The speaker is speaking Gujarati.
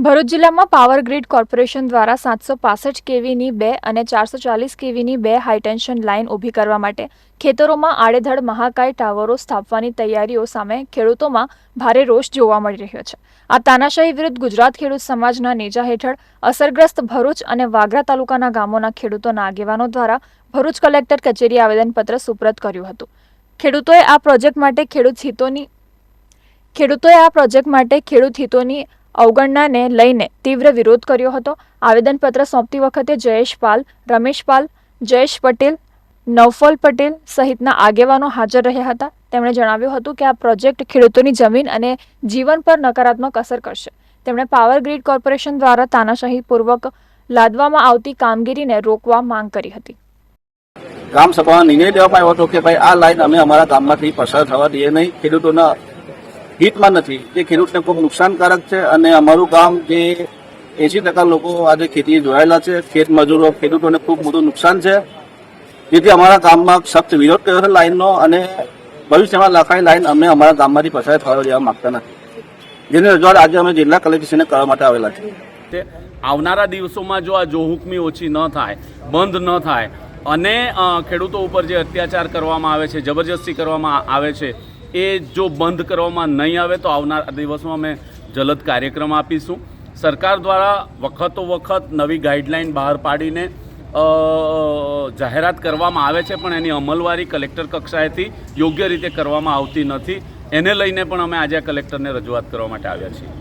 ભરૂચ જિલ્લામાં પાવર ગ્રીડ કોર્પોરેશન દ્વારા 765 કેવીની 2 અને 440 કેવીની 2 હાઈટેન્શન લાઇન ઊભી કરવા માટે ખેતરોમાં આડેધડ મહાકાય ટાવરો સ્થાપવાની તૈયારીઓ સામે ખેડૂતોમાં ભારે રોષ જોવા મળી રહ્યો છે। આ તાનાશાહી વિરુદ્ધ ગુજરાત ખેડૂત સમાજના નેજા હેઠળ અસરગ્રસ્ત ભરૂચ અને વાગરા તાલુકાના ગામોના ખેડૂતોના આગેવાનો દ્વારા ભરૂચ કલેક્ટર કચેરીએ આવેદનપત્ર સુપ્રત કર્યું હતું। ખેડૂતોએ આ પ્રોજેક્ટ માટે ખેડૂત હિતોની અવગણનાને લઈને તીવ્ર વિરોધ કર્યો હતો। આવેદનપત્ર સોંપતી વખતે જયેશ પાલ, રમેશ પાલ, જયેશ પટેલ, નવફલ પટેલ સહિતના આગેવાનો હાજર રહ્યા હતા। તેમણે જણાવ્યું હતું કે આ પ્રોજેક્ટ ખેડૂતોની જમીન અને જીવન પર નકારાત્મક અસર કરશે। તેમણે પાવર ગ્રીડ કોર્પોરેશન દ્વારા તાનાશાહીપૂર્વક લાદવામાં આવતી કામગીરીને રોકવા માંગ કરી હતી। ગ્રામ સભામાં નિર્ણય લેવામાં આવ્યો હતો કે ભાઈ આ લાઈન અમે અમારા ગામમાંથી પસાર થવા દઈએ નહીં, ખેડૂતોના હિતમાં નથી, જે ખેડૂતને ખૂબ નુકસાનકારક છે। અને અમારું ગામ જે 80% લોકો આજે ખેતી જોડાયેલા છે, ખેત મજૂરો, ખેડૂતોને ખૂબ મોટું નુકસાન છે, જેથી અમારા ગામમાં સખ્ત વિરોધ કર્યો છે લાઈનનો અને ભવિષ્યમાં લખાયેલી લાઈન અમે અમારા ગામમાંથી પસાર થવા દેવા માંગતા નથી, જેની રજૂઆત આજે અમે જિલ્લા કલેક્ટરશ્રીને કરવા માટે આવેલા છે। આવનારા દિવસોમાં જો આ જોહુકમી ઓછી ન થાય, બંધ ન થાય અને ખેડૂતો ઉપર જે અત્યાચાર કરવામાં આવે છે, જબરજસ્તી કરવામાં આવે છે, એ જો બંધ કરવામાં નહીં આવે તો આવનારા દિવસોમાં અમે જલદ કાર્યક્રમ આપીશું। સરકાર દ્વારા વખત નવી ગાઈડલાઈન બહાર પાડીને જાહેરાત કરવામાં આવે છે, પણ એની અમલવારી કલેક્ટર કક્ષાએથી યોગ્ય રીતે કરવામાં આવતી નથી। એને લઈને પણ અમે આજે કલેક્ટરને રજૂઆત કરવા માટે આવ્યા છીએ।